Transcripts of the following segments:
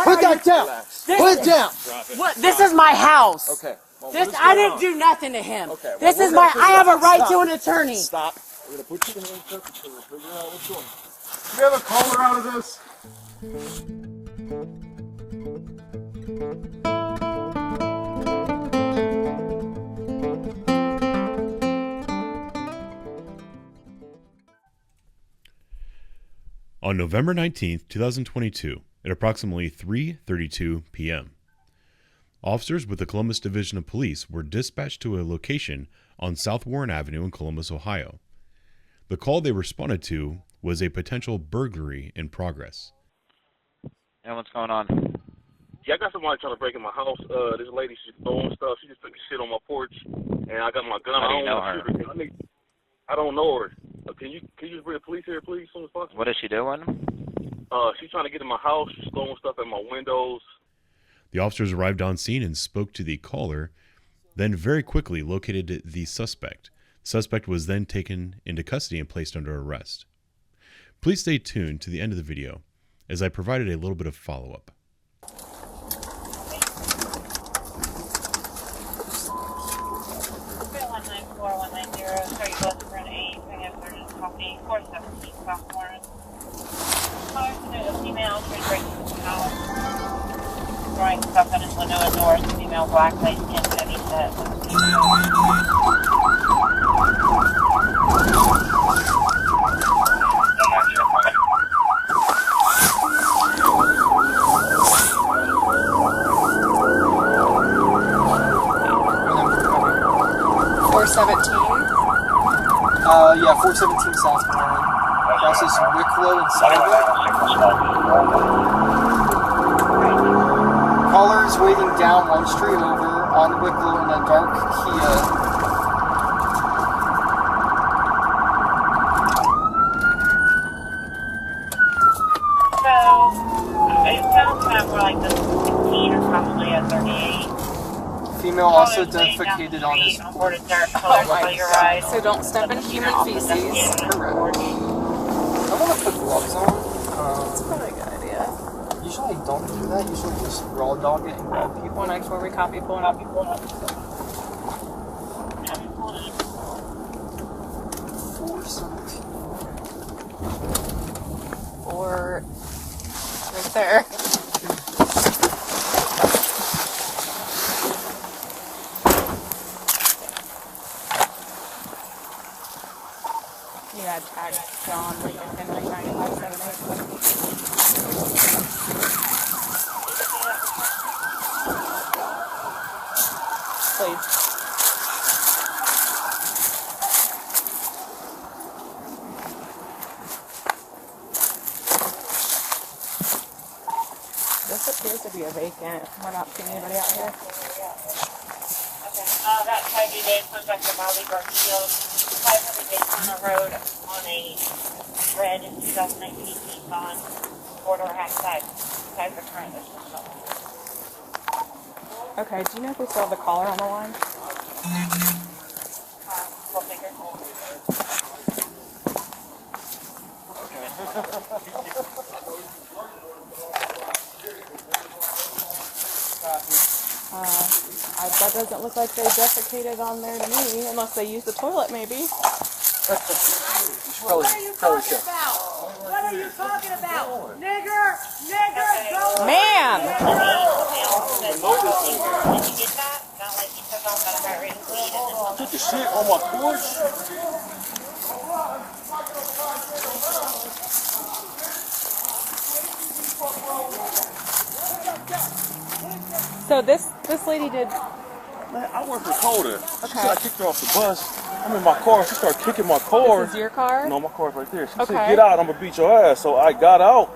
Put that down. Put it down. What? This is my house. Okay. Well, I didn't do nothing to him. Okay. Well, This is my. I have a right to an attorney. Stop. We're gonna put you in handcuffs and we'll figure out what's going on. You have a caller out of this? On November 19th, 2022, at approximately 3:32 p.m., officers with the Columbus Division of Police were dispatched to a location on South Warren Avenue in Columbus, Ohio. The call they responded to was a potential burglary in progress. Yeah, what's going on? Yeah, I got somebody trying to break in my house. This lady, she's throwing stuff. She just took shit on my porch, and I got my gun. How do you know her? I don't know her. Can you just bring the police here, please, as soon as possible? What is she doing? She's trying to get in my house. She's throwing stuff at my windows. The officers arrived on scene and spoke to the caller, then very quickly located the suspect. The suspect was then taken into custody and placed under arrest. Please stay tuned to the end of the video, as I provided a little bit of follow-up. Throwing stuff at his window and doors, female black light skin, heavy set. 417? Yeah, 417 South Warren. Crosses Wicklow and Sullivan. Caller is waiting down one street over on Wicklow in a dark Kia. So, it sounds kind of more like this 16 or possibly a 38. Female also defecated on his porch. So don't step in human feces. I want to put gloves on. That's probably a good idea. Usually I don't do that. Usually just raw dog it and grab people. 194, we copy, pulling up. 417. Or right there. Yeah, tag John Lincoln Henry 9578. Please. This appears to be a vacant. We're not seeing anybody out here. Okay. That 5 days comes back to Valley Garfield, 500 Daytona Road on a red 2019 Nissan, 4-door hatchback. Guys are trying this. Okay, do you know if we still have the caller on the line? Full finger. That doesn't look like they defecated on there to me, unless they used the toilet, maybe. What are you talking about? What are you talking about? Nigger! Nigger! Go! Man! Did you get that? Not like he took off at a high rate of speed and then Took the shit on my porch. So this lady did. Man, I work for Coda. Okay. She said I kicked her off the bus. I'm in my car. She started kicking my car. This is your car? No, my car's right there. She Okay. said, get out. I'm going to beat your ass. So I got out.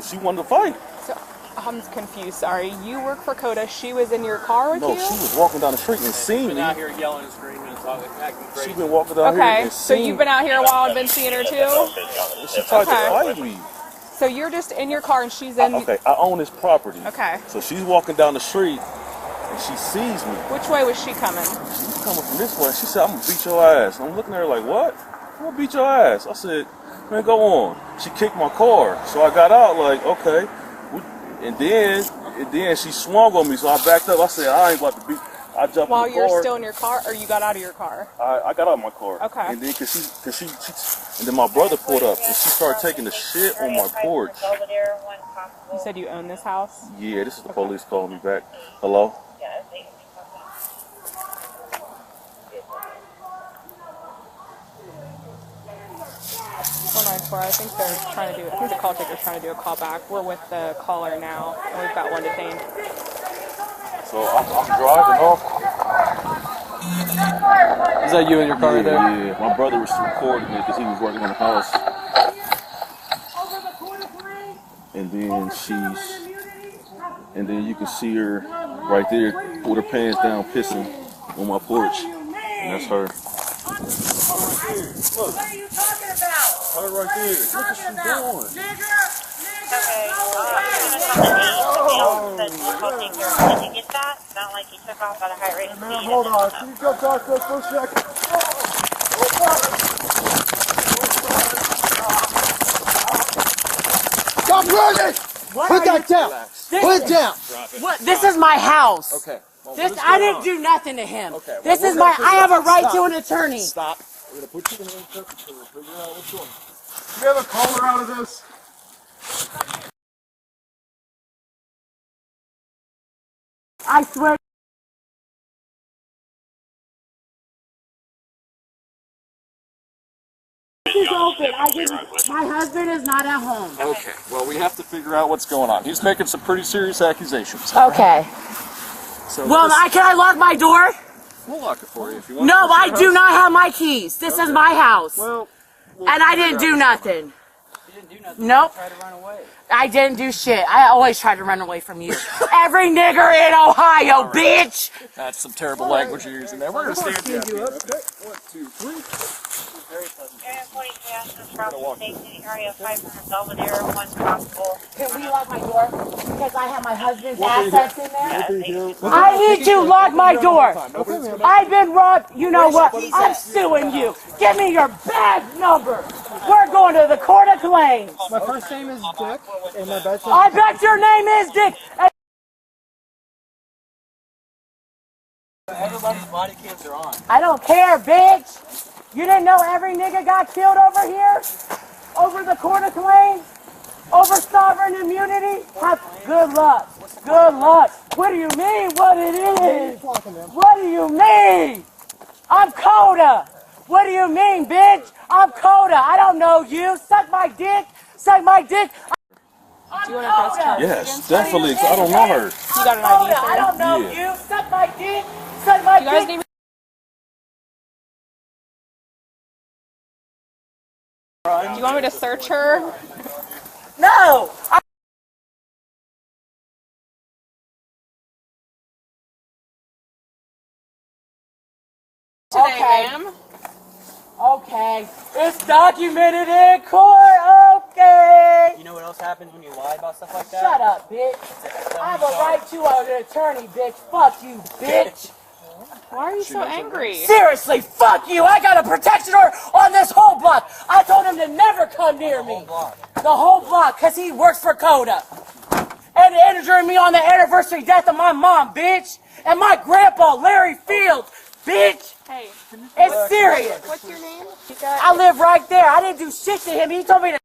She wanted to fight. So I'm confused. Sorry. You work for Coda. She was in your car with you? No, she was walking down the street and seen me. Been out here yelling and screaming and talking, acting crazy. She's been walking down here Okay. and So seen you've been out here a while and been seeing her too? She tried Okay. to fight me. So you're just in your car and she's in. Okay, I own this property. Okay. So she's walking down the street and she sees me. Which way was she coming? She's coming from this way. She said, I'm going to beat your ass. And I'm looking at her like, what? I'm going to beat your ass. I said, man, go on. She kicked my car. So I got out like, okay, And then she swung on me, so I backed up. I said, I ain't about to beat. I jumped While in the car. you're still in your car, or you got out of your car? I got out of my car. Okay. And then and then my brother pulled up and she started taking the shit on my porch. You said you own this house? Yeah, this is the police calling me back. Hello? 494. I think they're trying to do. I think the call taker's trying to do a call back. We're with the caller now, and we've got one detained. So I'm driving off. Is that you in your car right there? Yeah. My brother was recording me because he was working on the house. And then you can see her right there with her pants down, pissing on my porch. And that's her. What are you talking about? Her right there. Look what she's doing. Did you get that? Sound like he took off at a high rate of speed. Man, hold on. Can you go talk to us for a second? Stop running! Put that down. Put it down. What? This is my house. Okay. Well, This I didn't do nothing to him. Okay, well, this we're is gonna my. figure I have a out- right stop. to an attorney. Stop. We're gonna put you in handcuffs and we'll figure out what's going on. You have a caller out of this? I swear. This is open. My husband is not at home. Okay. Well, we have to figure out what's going on. He's making some pretty serious accusations. Okay. So Well, can I lock my door? we'll lock it for you if you want. No, I do not have my keys. This is my house. Well, And I didn't do nothing. You didn't do nothing. Nope. You tried to run away. I didn't do shit. I always try to run away from you. Every nigger in Ohio, bitch! that's some terrible language you're using there. We're gonna stand you up. Okay. 1, 2, 3. Area 42 Ashton Crossing Station, area 500 Belvedere, one possible. Can we lock my door? Because I have my husband's assets in there. I need to lock my door. I've been robbed. You know what? I'm suing you. Give me your badge number. We're going to the court of claims. My first name is Dick, and my best I bet your name is Dick. Everybody's body cams are on. I don't care, bitch. You didn't know every nigga got killed over here? Over the court of claims? Over sovereign immunity? Good luck. Good luck. What do you mean what it is? What do you mean? I'm Coda. What do you mean, bitch? I'm Coda. I don't know you. Suck my dick. Suck my dick. Do you want to press charges Yes, against definitely. I don't know her. You got an ID, sir? I don't know Yeah. you. Suck my dick. Suck my You guys dick. need. Do you want me to search her? No. Today, ma'am. Okay. It's documented in court. Okay. You know what else happens when you lie about stuff like that? Shut up, bitch. I have a right to an attorney, bitch. Fuck you, bitch. Why are you so angry? Seriously, fuck you. I got a protection order on this whole block. I told him to never come near me. The whole block, because he works for Coda. And injuring me on the anniversary death of my mom, bitch. And my grandpa, Larry Fields, bitch. Hey, It's serious. what's your name? I live right there. I didn't do shit to him. He told me to.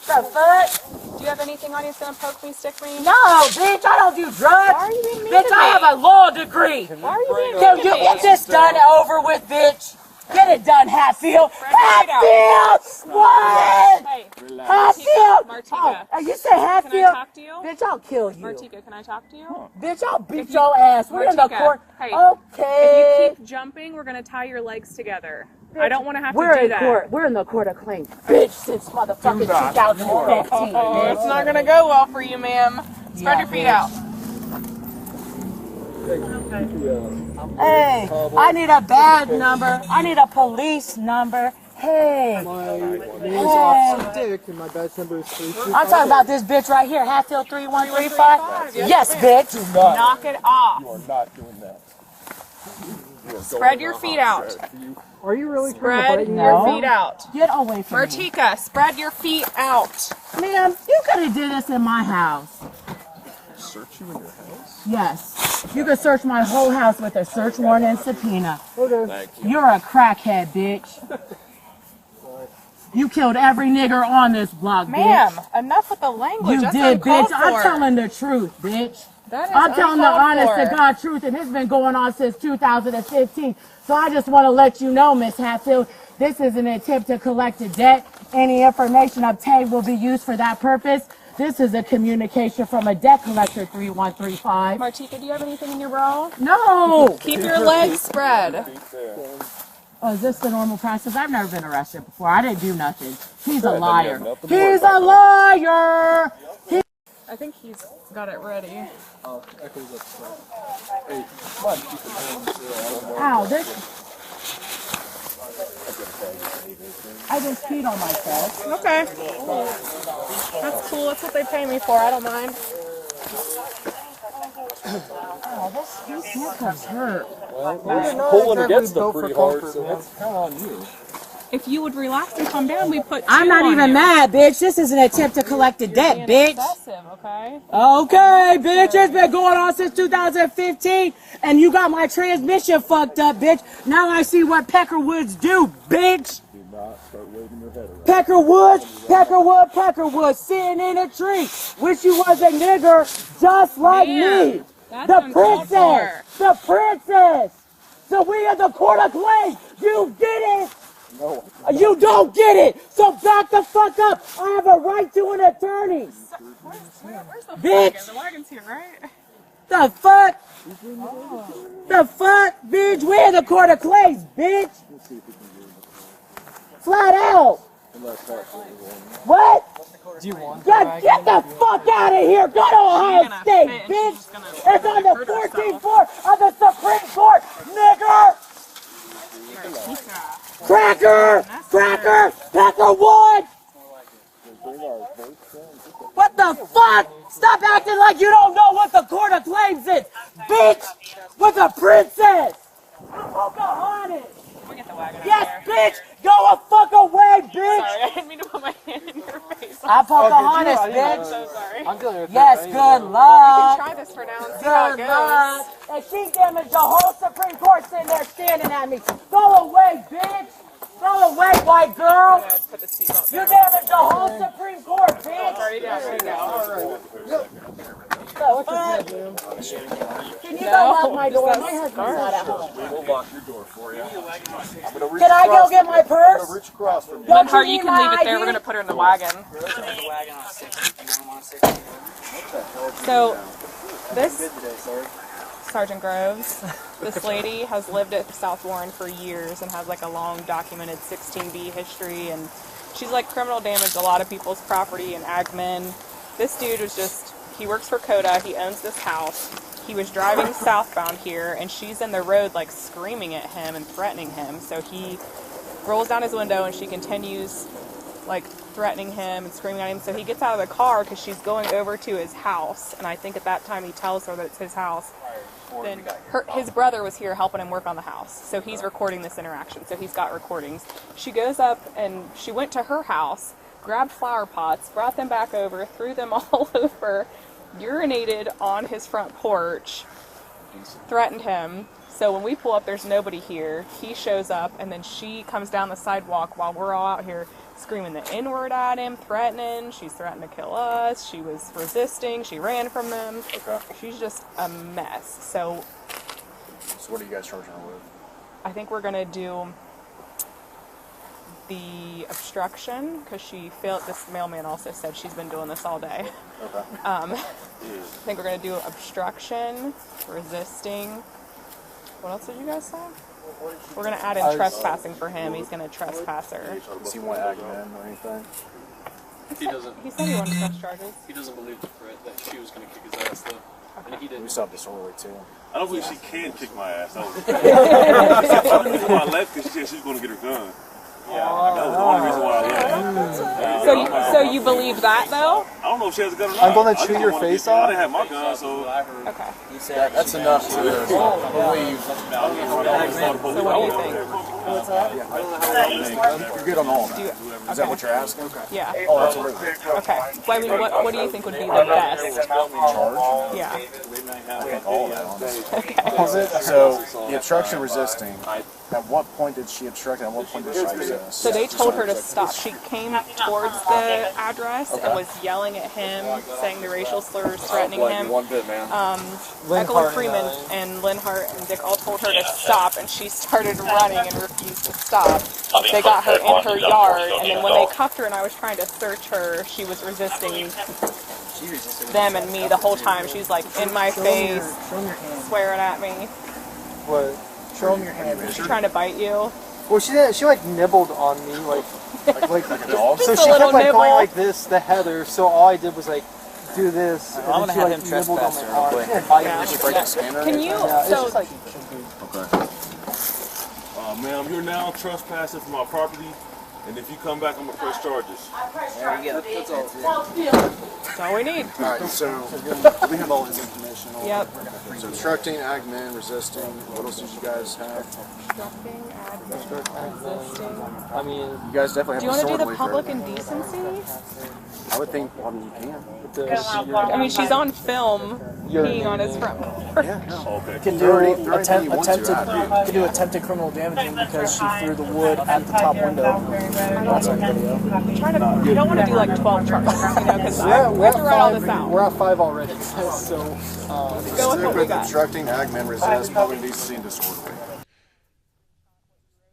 The fuck? Do you have anything on you that's gonna poke me, stick me? No, bitch, I don't do drugs. Why are you being mean Bitch, to I me? have a law degree. Why are you being Can mean you to me? get this done over with, bitch? Get it done, Hatfield. Hatfield! What? Hey, Hatfield! Martika. Oh, you say Can I Hatfield? talk to you? Bitch, I'll kill you. Martika, can I talk to you? Bitch, I'll beat your ass. We're in the Martika, court. hey, Okay. If you keep jumping, we're gonna tie your legs together. I don't want to have We're to do in that. court. We're in the court of claims. Bitch, since motherfucking 2015. Oh, it's not gonna go well for you, ma'am. Spread your feet out. Hey, I need a badge number. I need a police number. Hey. My name is Officer Dick, and my badge number is 325. I'm talking about this bitch right here, Hatfield 3135. Yes, bitch. Knock it off. You are not doing that. Spread your feet out. Are you really Spread trying to your feet out. Get away from me. Martika, spread your feet out. Ma'am, you could have did this in my house. Search you in your house? Yes. You could search my whole house with a search warrant and subpoena. Okay. Thank you. You're a crackhead, bitch. You killed every nigger on this block, bitch. Ma'am, enough with the language. You That's did, uncalled bitch. I'm for. telling the truth, bitch. That is I'm telling the uncalled honest to for. God truth, and it's been going on since 2015. So I just want to let you know, Miss Hatfield, this is an attempt to collect a debt. Any information obtained will be used for that purpose. This is a communication from a debt collector 3135. Martika, do you have anything in your bra? No! Keep your legs spread. Oh, is this the normal process? I've never been arrested before. I didn't do nothing. He's a Yeah, liar. nothing to worry He's about. a liar! I think he's got it ready. Echoes up front. Hey, come on, keep it home. Ow, this... I just peed on myself. Okay. That's cool. That's what they pay me for. I don't mind. Oh, these handcuffs hurt. Well, pulling against them pretty hard, so that's kind of on you. If you would relax and calm down, we put two I'm not on even you. mad, bitch. This is an attempt to collect a debt, bitch. Excessive, okay? Okay, bitch. It's been going on since 2015, and you got my transmission fucked up, bitch. Now I see what Peckerwoods do, bitch. Do not start waving your head around. Peckerwood, sitting in a tree. Wish you was a nigger just like Man, me. that's The uncalled princess. The princess. So we are the court of claims. You get it. No. You don't get it. So back the fuck up. I have a right to an attorney. Where's the Bitch. wagon? The wagon's here, right? The fuck? The fuck, bitch? We're the court of claims, bitch. Flat out. What? Do you want Get the fuck out of here. Go to Ohio gonna State, fit and bitch. she's gonna It's on the hurt 14th herself. floor of the Supreme Court, nigger. Cracker. Peckerwood. What the fuck? Stop acting like you don't know what the court of claims is, bitch. With a princess. Pocahontas. We get the wagon over Yes, there. bitch. Go a fuck away, bitch. Sorry, I didn't mean to put my hand in your face. I'm Pocahontas, I'm bitch. so sorry. I'm dealing with Yes, that. good We luck. can try this for now and see how it Good goes. luck. And she damaged the whole Supreme Court sitting there staring at me. Go away, bitch. Go away, white girl. I'm gonna put the seatbelt You down. damaged the whole Supreme Court, bitch. Already down, already down. Can you go lock my door? My husband's not at home. We'll lock your door for you. I'm gonna reach Can I go across get my from you. I'm purse? gonna reach across from you. Don't Hart, you need can my leave it there. ID? We're gonna put her in the wagon. The wagon on 60. You want 60? So, this Sergeant Groves, this lady has lived at South Warren for years and has like a long documented 16B history, and she's like criminal damaged a lot of people's property and admin. This dude was just, he works for Coda, he owns this house. He was driving southbound here, and she's in the road like screaming at him and threatening him. So he rolls down his window and she continues like threatening him and screaming at him. So he gets out of the car because she's going over to his house, and I think at that time he tells her that it's his house. Then his brother was here helping him work on the house, so he's recording this interaction, so he's got recordings. She goes up and she went to her house, grabbed flower pots, brought them back over, threw them all over, urinated on his front porch, threatened him. So when we pull up, there's nobody here. He shows up, and then she comes down the sidewalk while we're all out here screaming the N-word at him, threatening. She's threatened to kill us. She was resisting. She ran from them. Okay. She's just a mess. So So what are you guys charging her with? I think we're going to do the obstruction, because she failed. This mailman also said she's been doing this all day. Okay. I think we're going to do obstruction, resisting. What else did you guys say? We're going to add in trespassing for him. He's going to trespass her. Does he want admin or anything? He doesn't. He said he wanted to press charges. He doesn't believe the threat that she was going to kick his ass though, and he We didn't. saw disorderly too. I don't believe she can kick my ass. I don't believe my left because she said she's going to get her gun. That was the only reason why I left. So you believe that though? I don't know if she has a gun or not. I'm gonna I chew just your wanna be face free. I off. didn't have my gun, so Okay. That's enough to believe. So what do you think? You're good on all that. Is that what you're asking? Yeah. Oh, absolutely. Okay. Well, I mean, what do you think would be the best? Charge? Yeah. All of that, honestly. So, the obstruction resisting, at what point did she obstruct and at what point did she resist? So they told her to stop. She came towards the address and was yelling at him, saying the racial slurs, threatening him. one bit, man. Echo Freeman and Lynn Hart and Dick all told her to stop, and she started running and refused to stop. They got her in her yard, and then when they cuffed her and I was trying to search her, she was resisting them and me the whole time. She's like in my face, swearing at me. What? Show them your hand. She's trying to bite you. Well, she did. She like nibbled on me, like Like a dog? so. Just She a little kept like nibble. going like this, the heather. So all I did was like do this. And I'm then gonna she, have like, him nibbled on trespass my her real arm. quick. She didn't bite Yeah. me. Break the scanner? Can you? Yeah, it's So just like Ma'am, you're now trespassing from my property, and if you come back, I'm gonna press charges. that's all we need. Alright, so we have all this information. Yep. So obstructing, admin, resisting. What else did you guys have? Obstructing, admin, resisting. I mean, You guys definitely have Do you want to do the disorderly public for- indecency? I would think, well, I mean, you can. I mean, she's on film peeing on his front porch. Okay. Can Throw do anything you want to attempted, at can do attempted criminal damaging because she threw the wood at the top window. That's on video. You don't want to do like 12 charges, you know, because we have to write all this out. we're at 5 already. So Go with what Stick we with got. obstructing, admin, resist, public indecency, and disorderly.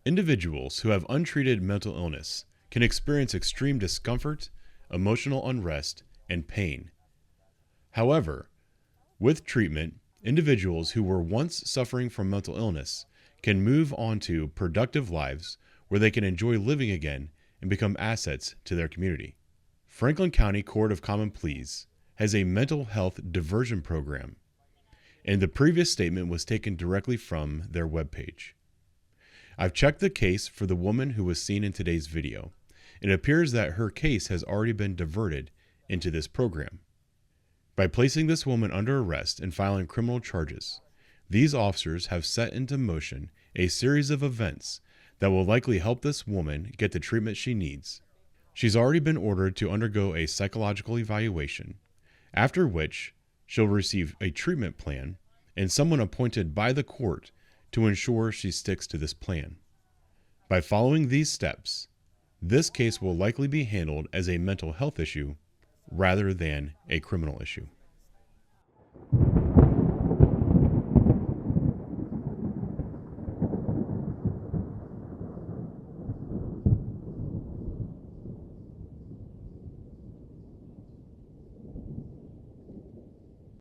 Individuals who have untreated mental illness can experience extreme discomfort, emotional unrest, and pain. However, with treatment, individuals who were once suffering from mental illness can move on to productive lives where they can enjoy living again and become assets to their community. Franklin County Court of Common Pleas has a mental health diversion program, and the previous statement was taken directly from their webpage. I've checked the case for the woman who was seen in today's video. It appears that her case has already been diverted into this program. By placing this woman under arrest and filing criminal charges, these officers have set into motion a series of events that will likely help this woman get the treatment she needs. She's already been ordered to undergo a psychological evaluation, after which she'll receive a treatment plan and someone appointed by the court to ensure she sticks to this plan. By following these steps, this case will likely be handled as a mental health issue rather than a criminal issue.